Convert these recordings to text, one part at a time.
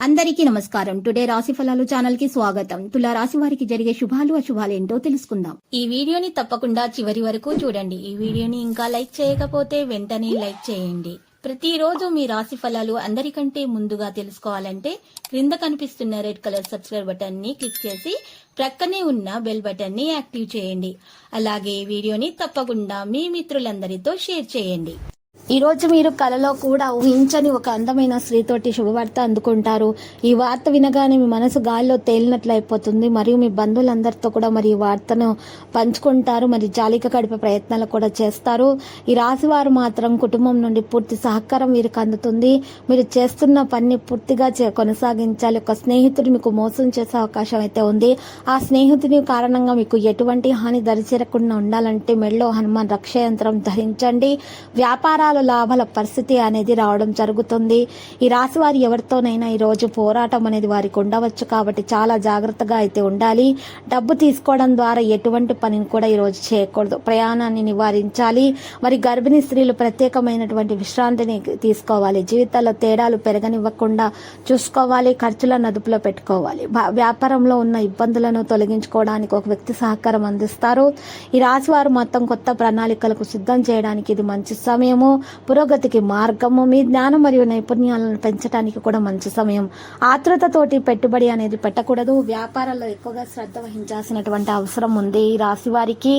అందరికీ నమస్కారం. టుడే రాశి ఫలాలు ఛానల్ కి స్వాగతం. తులా రాశి వారికి జరిగే శుభాలు అశుభాలు ఏంటో తెలుసుకుందాం. ఈ వీడియోని తప్పకుండా చివరి వరకు చూడండి. ఈ వీడియోని ఇంకా లైక్ చేయకపోతే వెంటనే లైక్ చేయండి. ప్రతిరోజు మీ రాశి ఫలాలు అందరికంటే ముందుగా తెలుసుకోవాలంటే క్రింద కనిపిస్తున్న రెడ్ కలర్ సబ్స్క్రైబ్ బటన్ ని క్లిక్ చేసి ప్రక్కనే ఉన్న బెల్ బటన్ ని యాక్టివ్ చేయండి. అలాగే ఈ వీడియోని తప్పకుండా మీ మిత్రులందరితో షేర్ చేయండి. ఈ రోజు మీరు కలలో కూడా ఊహించని ఒక అందమైన స్త్రీతోటి శుభవార్త అందుకుంటారు. ఈ వార్త వినగానే మీ మనసు గాల్లో తేలినట్లు అయిపోతుంది. మరియు మీ బంధువులందరితో కూడా మరి ఈ వార్తను పంచుకుంటారు. మరి జాలిక గడిపే ప్రయత్నాలు కూడా చేస్తారు. ఈ రాశి వారు మాత్రం కుటుంబం నుండి పూర్తి సహకారం వీరికి అందుతుంది. మీరు చేస్తున్న పని పూర్తిగా కొనసాగించాలి. ఒక స్నేహితుడు మీకు మోసం చేసే అవకాశం అయితే ఉంది. ఆ స్నేహితుని కారణంగా మీకు ఎటువంటి హాని దరిచేరకుండా ఉండాలంటే మెడలో హనుమాన్ రక్ష యంత్రం ధరించండి. వ్యాపారాలు లాభాల పరిస్థితి అనేది రావడం జరుగుతుంది. ఈ రాశి వారు ఎవరితోనైనా ఈ రోజు పోరాటం అనేది వారికి ఉండవచ్చు. కాబట్టి చాలా జాగ్రత్తగా అయితే ఉండాలి. డబ్బు తీసుకోవడం ద్వారా ఎటువంటి పనిని కూడా ఈ రోజు చేయకూడదు. ప్రయాణాన్ని నివారించాలి. మరి గర్భిణీ స్త్రీలు ప్రత్యేకమైనటువంటి విశ్రాంతిని తీసుకోవాలి. జీవితాల్లో తేడాలు పెరగనివ్వకుండా చూసుకోవాలి. ఖర్చులను అదుపులో పెట్టుకోవాలి. వ్యాపారంలో ఉన్న ఇబ్బందులను తొలగించుకోవడానికి ఒక వ్యక్తి సహకారం అందిస్తారు. ఈ రాశి వారు మొత్తం కొత్త ప్రణాళికలకు సిద్ధం చేయడానికి ఇది మంచి సమయము. పురోగతికి మార్గము. మీ జ్ఞానం మరియు నైపుణ్యాలను పెంచడానికి కూడా మంచి సమయం. ఆతృతతోటి పెట్టుబడి అనేది పెట్టకూడదు. వ్యాపారాల్లో ఎక్కువగా శ్రద్ధ వహించాల్సినటువంటి అవసరం ఉంది. ఈ రాశి వారికి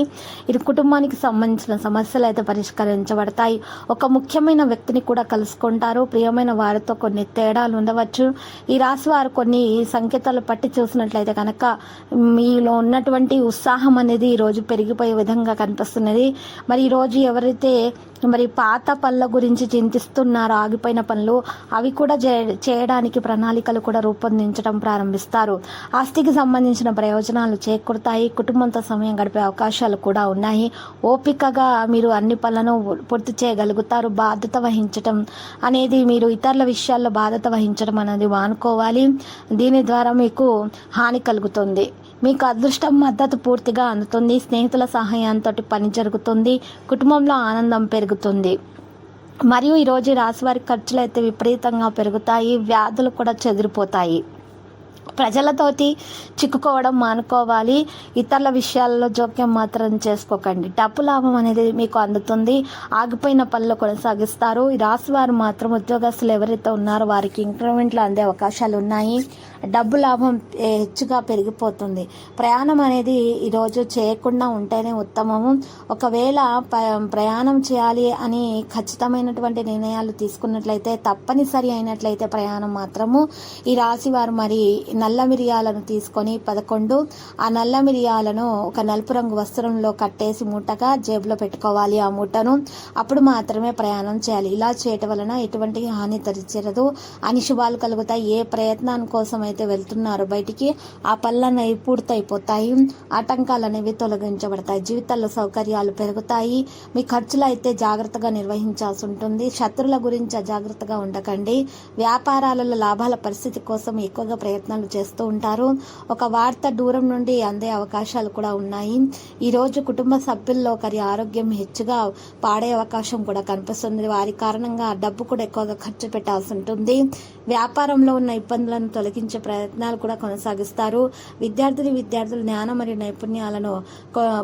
ఇది కుటుంబానికి సంబంధించిన సమస్యలు అయితే పరిష్కరించబడతాయి. ఒక ముఖ్యమైన వ్యక్తిని కూడా కలుసుకుంటారు. ప్రియమైన వారితో కొన్ని తేడాలు ఉండవచ్చు. ఈ రాశి వారు కొన్ని సంకేతాలు పట్టి చూసినట్లయితే కనుక మీలో ఉన్నటువంటి ఉత్సాహం అనేది ఈ రోజు పెరిగిపోయే విధంగా కనిపిస్తున్నది. మరి ఈ రోజు ఎవరైతే మరి పాత పనుల గురించి చింతిస్తున్నారు, ఆగిపోయిన పనులు అవి కూడా చేయడానికి ప్రణాళికలు కూడా రూపొందించడం ప్రారంభిస్తారు. ఆస్తికి సంబంధించిన ప్రయోజనాలు చేకూరుతాయి. కుటుంబంతో సమయం గడిపే అవకాశాలు కూడా ఉన్నాయి. ఓపికగా మీరు అన్ని పనులను పూర్తి చేయగలుగుతారు. బాధ్యత వహించడం అనేది మీరు ఇతరుల విషయాల్లో బాధ్యత వహించడం అనేది మానుకోవాలి. దీని ద్వారా మీకు హాని కలుగుతుంది. మీకు అదృష్టం మద్దతు పూర్తిగా అందుతుంది. స్నేహితుల సహాయంతో పని జరుగుతుంది. కుటుంబంలో ఆనందం పెరుగుతుంది. మరియు ఈరోజు రాశివారి ఖర్చులు అయితే విపరీతంగా పెరుగుతాయి. వ్యాధులు కూడా చెదిరిపోతాయి. ప్రజలతోటి చిక్కుకోవడం మానుకోవాలి. ఇతరుల విషయాల్లో జోక్యం మాత్రం చేసుకోకండి. డబ్బు లాభం అనేది మీకు అందుతుంది. ఆగిపోయిన పనులు కొనసాగిస్తారు. ఈ రాశి వారు మాత్రం ఉద్యోగస్తులు ఎవరైతే ఉన్నారో వారికి ఇంక్రిమెంట్లు అందే అవకాశాలు ఉన్నాయి. డబ్బు లాభం హెచ్చుగా పెరిగిపోతుంది. ప్రయాణం అనేది ఈరోజు చేయకుండా ఉంటేనే ఉత్తమము. ఒకవేళ ప్రయాణం చేయాలి అని ఖచ్చితమైనటువంటి నిర్ణయాలు తీసుకున్నట్లయితే తప్పనిసరి అయినట్లయితే ప్రయాణం మాత్రము ఈ రాశి వారు మరి నల్ల మిరియాలను తీసుకొని 11 ఆ నల్ల మిరియాలను ఒక నలుపు రంగు వస్త్రంలో కట్టేసి మూటగా జేబులో పెట్టుకోవాలి. ఆ మూటను అప్పుడు మాత్రమే ప్రయాణం చేయాలి. ఇలా చేయటం వలన ఎటువంటి హాని తరిచేరదు. అని శుభాలు కలుగుతాయి. ఏ ప్రయత్నాన్ని కోసం అయితే వెళ్తున్నారో బయటికి ఆ పనులనేవి పూర్తయిపోతాయి. ఆటంకాలు అనేవి తొలగించబడతాయి. జీవితాల్లో సౌకర్యాలు పెరుగుతాయి. మీ ఖర్చులు అయితే జాగ్రత్తగా నిర్వహించాల్సి ఉంటుంది. శత్రువుల గురించి అజాగ్రత్తగా ఉండకండి. వ్యాపారాలలో లాభాల పరిస్థితి కోసం ఎక్కువగా ప్రయత్నాలు చేస్తూ ఉంటారు. ఒక వార్త దూరం నుండి అందే అవకాశాలు కూడా ఉన్నాయి. ఈరోజు కుటుంబ సభ్యుల్లో ఒకరి ఆరోగ్యం హెచ్చుగా పాడే అవకాశం కూడా కనిపిస్తుంది. వారి కారణంగా డబ్బు కూడా ఎక్కువగా ఖర్చు పెట్టాల్సి ఉంటుంది. వ్యాపారంలో ఉన్న ఇబ్బందులను తొలగించే ప్రయత్నాలు కూడా కొనసాగిస్తారు. విద్యార్థులు జ్ఞానం మరియు నైపుణ్యాలను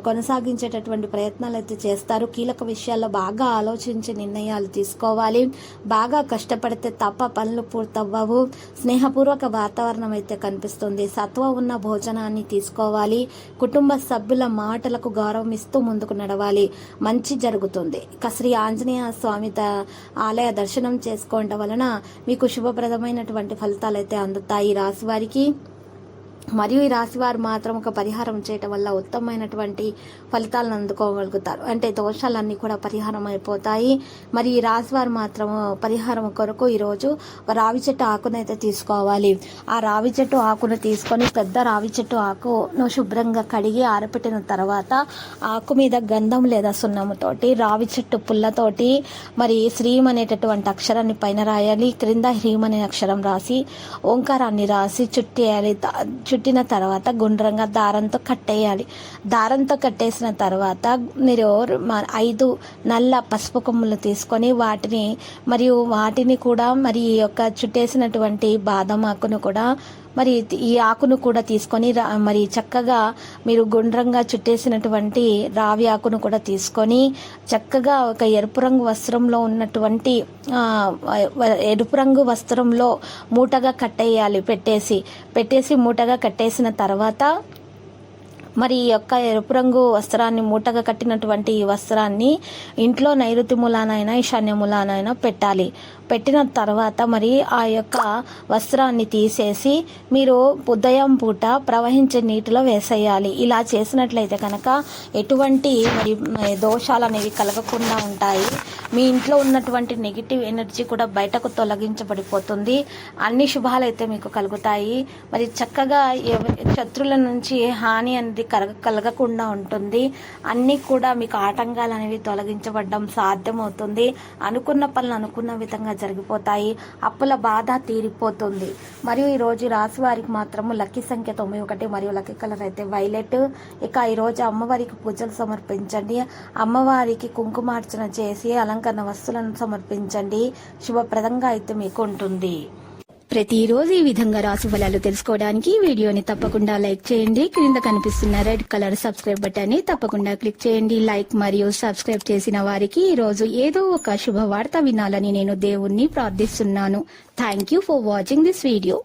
కొనసాగించేటటువంటి ప్రయత్నాలు అయితే చేస్తారు. కీలక విషయాల్లో బాగా ఆలోచించి నిర్ణయాలు తీసుకోవాలి. బాగా కష్టపడితే తప్ప పనులు పూర్తవ్వవు. స్నేహపూర్వక వాతావరణం అయితే కనిపిస్తుంది. సత్వ ఉన్న భోజనాన్ని తీసుకోవాలి. కుటుంబ సభ్యుల మాటలకు గౌరవం ఇస్తూ ముందుకు నడవాలి. మంచి జరుగుతుంది. ఇక శ్రీ ఆంజనేయ స్వామి ఆలయ దర్శనం చేసుకోవడం వలన మీకు శుభప్రదమైనటువంటి ఫలితాలు అయితే అందుతాయి రాశి వారికి. మరియు ఈ రాశి వారు మాత్రం ఒక పరిహారం చేయటం వల్ల ఉత్తమమైనటువంటి ఫలితాలను అందుకోగలుగుతారు. అంటే దోషాలన్నీ కూడా పరిహారం అయిపోతాయి. మరి ఈ రాశి వారు మాత్రం పరిహారం కొరకు ఈరోజు రావి చెట్టు ఆకునైతే తీసుకోవాలి. ఆ రావి చెట్టు ఆకును తీసుకొని పెద్ద రావి చెట్టు ఆకును శుభ్రంగా కడిగి ఆరపెట్టిన తర్వాత ఆకు మీద గంధం లేదా సున్నముతోటి రావి చెట్టు పుల్లతోటి మరి శ్రీం అనేటటువంటి అక్షరాన్ని పైన రాయాలి. క్రింద హ్రీం అనే అక్షరం రాసి ఓంకారాన్ని రాసి చుట్టేయాలి. చుట్టిన తర్వాత గుండ్రంగా దారంతో కట్టేయాలి. దారంతో కట్టేసిన తర్వాత మీరు 5 నల్ల పసుపు కొమ్ములు తీసుకొని వాటిని కూడా మరి ఈ యొక్క చుట్టేసినటువంటి బాదం ఆకును కూడా మరి ఈ ఆకును కూడా తీసుకొని మరి చక్కగా మీరు గుండ్రంగా చుట్టేసినటువంటి రావి ఆకును కూడా తీసుకొని చక్కగా ఒక ఎరుపు రంగు వస్త్రంలో ఉన్నటువంటి ఎరుపు రంగు వస్త్రంలో మూటగా కట్టేయాలి. పెట్టేసి మూటగా కట్టేసిన తర్వాత మరి ఈ యొక్క ఎరుపు రంగు వస్త్రాన్ని మూటగా కట్టినటువంటి ఈ వస్త్రాన్ని ఇంట్లో నైరుతి మూలానైనా ఈశాన్య మూలానైనా పెట్టాలి. పెట్టిన తర్వాత మరి ఆ యొక్క వస్త్రాన్ని తీసేసి మీరు ఉదయం పూట ప్రవహించే నీటిలో వేసేయాలి. ఇలా చేసినట్లయితే కనుక ఎటువంటి మరి దోషాలు అనేవి కలగకుండా ఉంటాయి. మీ ఇంట్లో ఉన్నటువంటి నెగిటివ్ ఎనర్జీ కూడా బయటకు తొలగించబడిపోతుంది. అన్ని శుభాలైతే మీకు కలుగుతాయి. మరి చక్కగా శత్రుల నుంచి హాని అనేది కలగకుండా ఉంటుంది. అన్నీ కూడా మీకు ఆటంకాలు అనేవి తొలగించబడడం సాధ్యమవుతుంది. అనుకున్న పనులు అనుకున్న విధంగా జరిగిపోతాయి. అప్పుల బాధ తీరిపోతుంది. మరియు ఈరోజు రాశి వారికి మాత్రము లక్కీ సంఖ్య 91 మరియు లక్కీ కలర్ అయితే వైలెట్. ఇక ఈరోజు అమ్మవారికి పూజలు సమర్పించండి. అమ్మవారికి కుంకుమార్చన చేసి అలంకరణ వస్తువులను సమర్పించండి. శుభప్రదంగా అయితే మీకు ఉంటుంది. ప్రతిరోజు ఈ విధంగా రాశి ఫలాలు తెలుసుకోవడానికి వీడియోని తప్పకుండా లైక్ చేయండి. క్రింద కనిపిస్తున్న రెడ్ కలర్ సబ్స్క్రైబ్ బటన్ ని తప్పకుండా క్లిక్ చేయండి. లైక్ మరియు సబ్స్క్రైబ్ చేసిన వారికి ఈ రోజు ఏదో ఒక శుభవార్త వినాలని నేను దేవుణ్ణి ప్రార్థిస్తున్నాను. Thank you for watching this video.